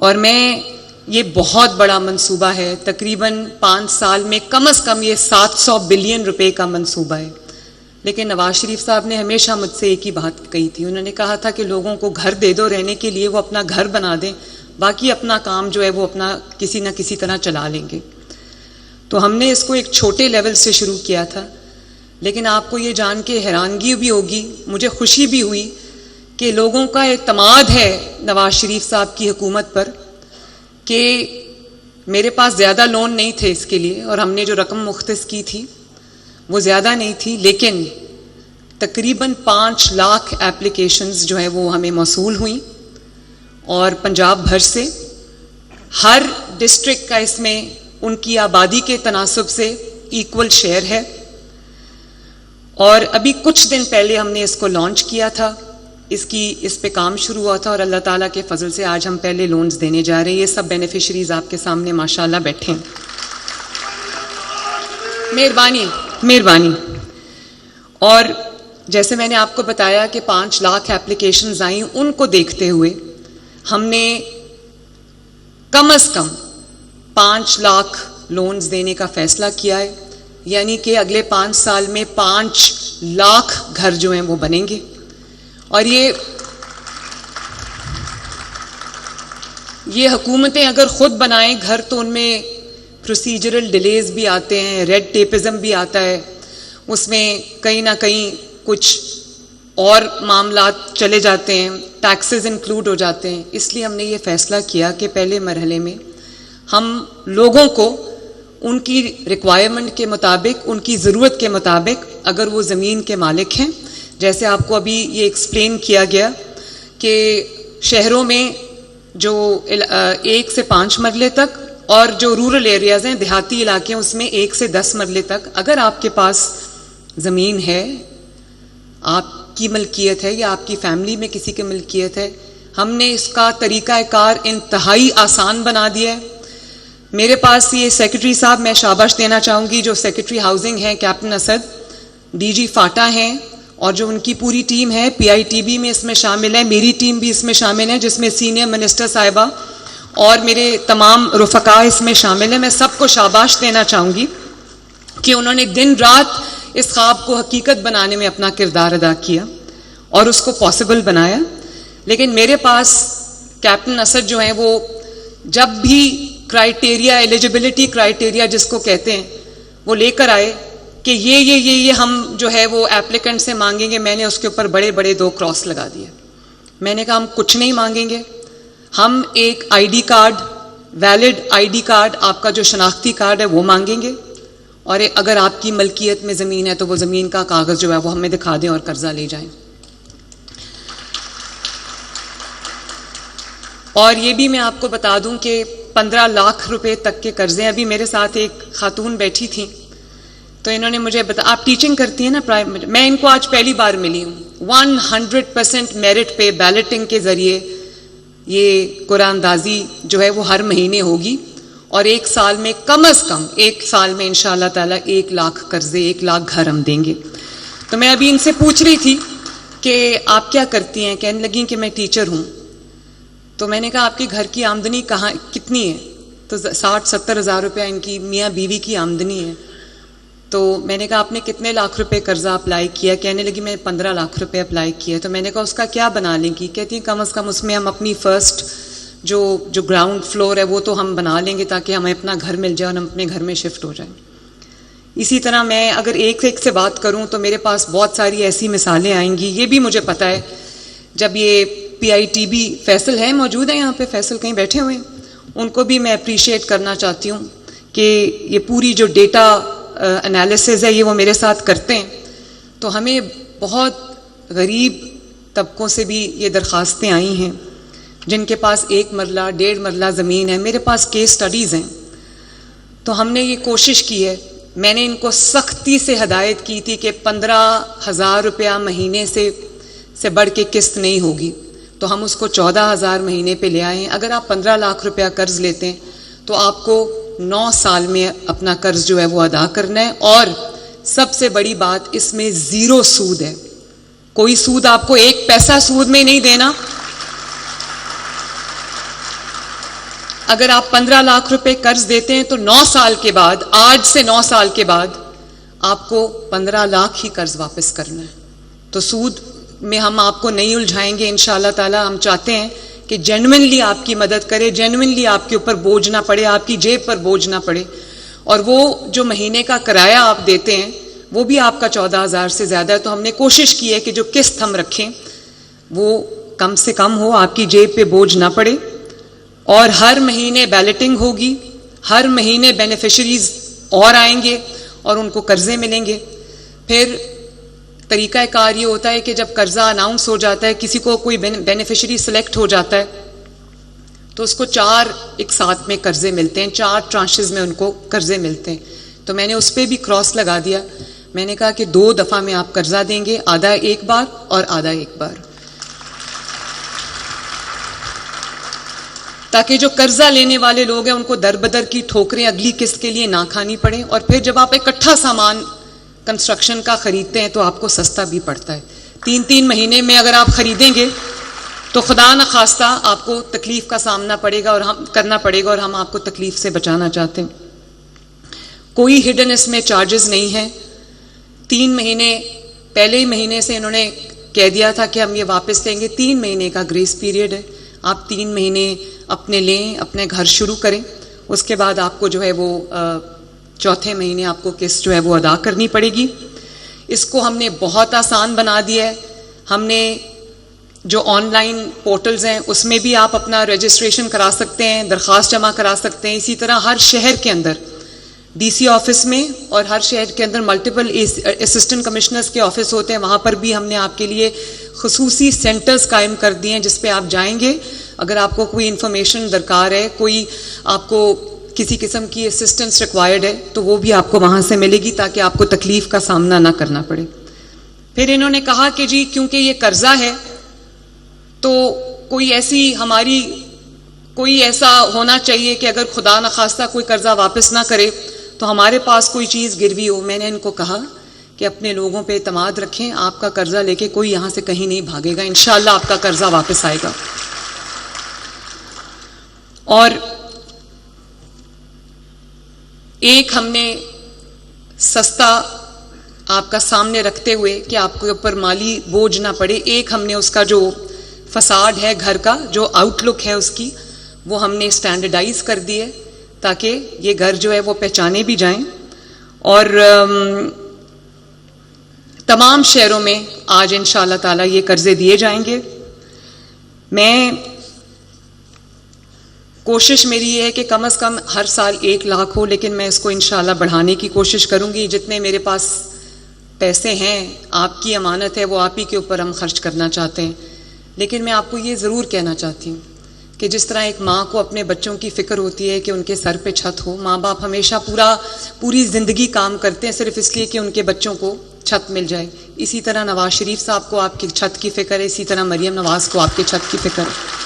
और ये बहुत बड़ा मंसूबा है, तकरीबन 5 साल में कम से कम ये 700 बिलियन रुपए का मंसूबा है। लेकिन नवाज शरीफ साहब ने हमेशा मुझसे एक ही बात कही थी, उन्होंने कहा था कि लोगों को घर दे दो रहने के लिए, वो अपना घर बना दें, बाकी अपना काम जो है वो अपना किसी न किसी तरह चला लेंगे। तो हमने इसको एक छोटे लेवल से शुरू किया था, लेकिन आपको ये जान के हैरानगी भी होगी, मुझे खुशी भी हुई कि लोगों का एतमाद है नवाज शरीफ साहब की हुकूमत पर कि मेरे पास ज़्यादा लोन नहीं थे इसके लिए, और हमने जो रकम मुख्तस की थी वो ज़्यादा नहीं थी, लेकिन तकरीबन 5 लाख एप्लीकेशंस जो है वो हमें मौसूल हुई, और पंजाब भर से हर डिस्ट्रिक्ट का इसमें उनकी आबादी के तनासब से इक्वल शेयर है। और अभी कुछ दिन पहले हमने इसको लॉन्च किया था, इस पे काम शुरू हुआ था, और अल्लाह ताला के फजल से आज हम पहले लोन्स देने जा रहे हैं। ये सब बेनिफिशरीज आपके सामने माशाल्लाह बैठे हैं। मेहरबानी। और जैसे मैंने आपको बताया कि 5 लाख एप्लीकेशंस आई, उनको देखते हुए हमने कम से कम 5 लाख लोन्स देने का फैसला किया है, यानी कि अगले 5 साल में 5 लाख घर जो हैं वो बनेंगे। और ये हुकूमतें अगर खुद बनाएं घर तो उनमें प्रोसीजरल डिलेज भी आते हैं, रेड टेपिज्म भी आता है, उसमें कहीं ना कहीं कुछ और मामला चले जाते हैं, टैक्सेस इंक्लूड हो जाते हैं। इसलिए हमने ये फैसला किया कि पहले मरहले में हम लोगों को उनकी रिक्वायरमेंट के मुताबिक, उनकी ज़रूरत के मुताबिक, अगर वो ज़मीन के मालिक हैं, जैसे आपको अभी ये एक्सप्लेन किया गया कि शहरों में जो 1 से 5 मरले तक, और जो रूरल एरियाज़ हैं, देहाती इलाके हैं, उसमें 1 से 10 मरले तक अगर आपके पास ज़मीन है, आपकी मलकियत है या आपकी फैमिली में किसी की मलकियत है, हमने इसका तरीक़ाकार इंतहाई आसान बना दिया है। मेरे पास ये सेक्रेटरी साहब, मैं शाबाश देना चाहूँगी, जो सेक्रेटरी हाउसिंग हैं कैप्टन असद, डीजी फाटा हैं, और जो उनकी पूरी टीम है, PITB में इसमें शामिल है, मेरी टीम भी इसमें शामिल है, जिसमें सीनियर मिनिस्टर साहिबा और मेरे तमाम रुफ़का इसमें शामिल हैं। मैं सबको शाबाश देना चाहूँगी कि उन्होंने दिन रात इस ख्वाब को हकीकत बनाने में अपना किरदार अदा किया और उसको पॉसिबल बनाया। लेकिन मेरे पास कैप्टन असद जो हैं, वो जब भी क्राइटेरिया, एलिजिबिलिटी क्राइटेरिया जिसको कहते हैं, वो लेकर आए कि ये हम जो है वो एप्लीकेंट से मांगेंगे, मैंने उसके ऊपर बड़े बड़े 2 क्रॉस लगा दिए। मैंने कहा हम कुछ नहीं मांगेंगे, हम एक ID card, valid ID card, आपका जो शनाख्ती कार्ड है वो मांगेंगे, और अगर आपकी मलकियत में ज़मीन है तो वो ज़मीन का कागज़ जो है वो हमें दिखा दें और कर्जा ले जाएं। और ये भी मैं आपको बता दूं कि 15 लाख रुपए तक के कर्जे, अभी मेरे साथ एक खातून बैठी थी, तो इन्होंने मुझे आप टीचिंग करती हैं ना प्राइवेट, मैं इनको आज पहली बार मिली हूँ। 100% मेरिट पे बैलेटिंग के ज़रिए ये कुरानदाजी जो है वो हर महीने होगी, और 1 साल में कम से कम 1 साल में इंशाअल्लाह ताला 1 लाख कर्जे, 1 लाख घर हम देंगे। तो मैं अभी इनसे पूछ रही थी कि आप क्या करती हैं, कहने लगी कि मैं टीचर हूँ। तो मैंने कहा आपके घर की आमदनी कितनी है? तो 60-70 हज़ार रुपया इनकी मियाँ बीवी की आमदनी है। तो मैंने कहा आपने कितने लाख रुपए कर्जा अप्लाई किया? कहने लगी मैं 15 लाख रुपए अप्लाई किया। तो मैंने कहा उसका क्या बना लेंगी? कहती है कम से कम उसमें हम अपनी फर्स्ट जो ग्राउंड फ्लोर है वो तो हम बना लेंगे, ताकि हमें अपना घर मिल जाए और हम अपने घर में शिफ्ट हो जाएं। इसी तरह मैं अगर एक से बात करूं तो मेरे पास बहुत सारी ऐसी मिसालें आएंगी। ये भी मुझे पता है, जब ये PITB फैसल है, मौजूद है यहाँ पे, फैसल कहीं बैठे हुए हैं, उनको भी मैं अप्रिशिएट करना चाहती हूँ कि ये पूरी जो डेटा एनालिसिस है ये वो मेरे साथ करते हैं। तो हमें बहुत गरीब तबकों से भी ये दरख्वास्तें आई हैं जिनके पास 1 मरला 1.5 मरला ज़मीन है। मेरे पास केस स्टडीज़ हैं। तो हमने ये कोशिश की है, मैंने इनको सख्ती से हदायत की थी कि 15,000 रुपया महीने से बढ़ के किस्त नहीं होगी, तो हम उसको 14,000 महीने पे ले आए हैं। अगर आप 15 लाख रुपया कर्ज लेते हैं तो आपको 9 साल में अपना कर्ज जो है वो अदा करना है। और सबसे बड़ी बात, इसमें 0 सूद है, कोई सूद, आपको 1 पैसा सूद में नहीं देना। अगर आप 15 लाख रुपए कर्ज देते हैं तो 9 साल के बाद, आज से 9 साल के बाद आपको 15 लाख ही कर्ज वापस करना है। तो सूद में हम आपको नहीं उलझाएंगे इंशाअल्लाह ताला। हम चाहते हैं कि जेन्युइनली आपकी मदद करे, जेन्युइनली आपके ऊपर बोझ ना पड़े, आपकी जेब पर बोझ ना पड़े। और वो जो महीने का किराया आप देते हैं वो भी आपका 14,000 से ज्यादा है। तो हमने कोशिश की है कि जो किस्त हम रखें वो कम से कम हो, आपकी जेब पे बोझ ना पड़े। और हर महीने बैलेटिंग होगी, हर महीने बेनिफिशरीज और आएंगे और उनको कर्जे मिलेंगे। फिर तरीका कार ये होता है कि जब कर्जा अनाउंस हो जाता है, किसी को कोई बेनिफिशरी सिलेक्ट हो जाता है, तो उसको 4 एक साथ में कर्जे मिलते हैं, 4 ट्रांशेस में उनको कर्जे मिलते हैं। तो मैंने उस पर भी क्रॉस लगा दिया। मैंने कहा कि 2 दफा में आप कर्जा देंगे, आधा एक बार और आधा एक बार, ताकि जो कर्जा लेने वाले लोग हैं उनको दर बदर की ठोकरें अगली किस्त के लिए ना खानी पड़े। और फिर जब आप इकट्ठा सामान कंस्ट्रक्शन का खरीदते हैं तो आपको सस्ता भी पड़ता है। 3-3 महीने में अगर आप खरीदेंगे तो खुदा न खास्ता आपको तकलीफ का सामना पड़ेगा और हम करना पड़ेगा, और हम आपको तकलीफ से बचाना चाहते हैं। कोई हिडन इसमें चार्जेस नहीं है। 3 महीने पहले ही महीने से इन्होंने कह दिया था कि हम ये वापस देंगे। 3 महीने का ग्रेस पीरियड है। आप 3 महीने अपने लें, अपने घर शुरू करें, उसके बाद आपको जो है वो 4थे महीने आपको किस्त जो है वो अदा करनी पड़ेगी। इसको हमने बहुत आसान बना दिया है। हमने जो ऑनलाइन पोर्टल्स हैं उसमें भी आप अपना रजिस्ट्रेशन करा सकते हैं, दरख्वास्त जमा करा सकते हैं। इसी तरह हर शहर के अंदर डीसी ऑफिस में और हर शहर के अंदर मल्टीपल असिस्टेंट कमिश्नर्स के ऑफिस होते हैं, वहाँ पर भी हमने आपके लिए खुसूसी सेंटर्स कायम कर दिए हैं जिस पे आप जाएंगे। अगर आपको कोई इन्फॉर्मेशन दरकार है, कोई आपको किसी किस्म की असिस्टेंस रिक्वायर्ड है, तो वो भी आपको वहाँ से मिलेगी, ताकि आपको तकलीफ का सामना ना करना पड़े। फिर इन्होंने कहा कि जी क्योंकि ये कर्जा है तो कोई ऐसा होना चाहिए कि अगर खुदा न खास्ता कोई कर्जा वापस ना करे तो हमारे पास कोई चीज़ गिरवी हो। मैंने इनको कहा कि अपने लोगों पे एतमाद रखें, आपका कर्जा लेके कोई यहाँ से कहीं नहीं भागेगा, इंशाअल्लाह आपका कर्जा वापस आएगा। और एक हमने सस्ता आपका सामने रखते हुए कि आपके ऊपर माली बोझ ना पड़े, एक हमने उसका जो फसाड है घर का, जो आउटलुक है उसकी, वो हमने स्टैंडर्डाइज कर दी है ताकि ये घर जो है वो पहचाने भी जाएं। और तमाम शहरों में आज इंशाअल्लाह ताला ये कर्जे दिए जाएंगे। मैं कोशिश मेरी ये है कि कम से कम हर साल 1 लाख हो, लेकिन मैं इसको इंशाअल्लाह बढ़ाने की कोशिश करूंगी। जितने मेरे पास पैसे हैं, आपकी अमानत है, वो आप ही के ऊपर हम खर्च करना चाहते हैं। लेकिन मैं आपको ये ज़रूर कहना चाहती हूँ कि जिस तरह एक माँ को अपने बच्चों की फ़िक्र होती है कि उनके सर पे छत हो, माँ बाप हमेशा पूरी ज़िंदगी काम करते हैं सिर्फ इसलिए कि उनके बच्चों को छत मिल जाए। इसी तरह नवाज शरीफ साहब को आपकी छत की फ़िक्र है, इसी तरह मरियम नवाज़ को आपकी छत की फ़िक्र है।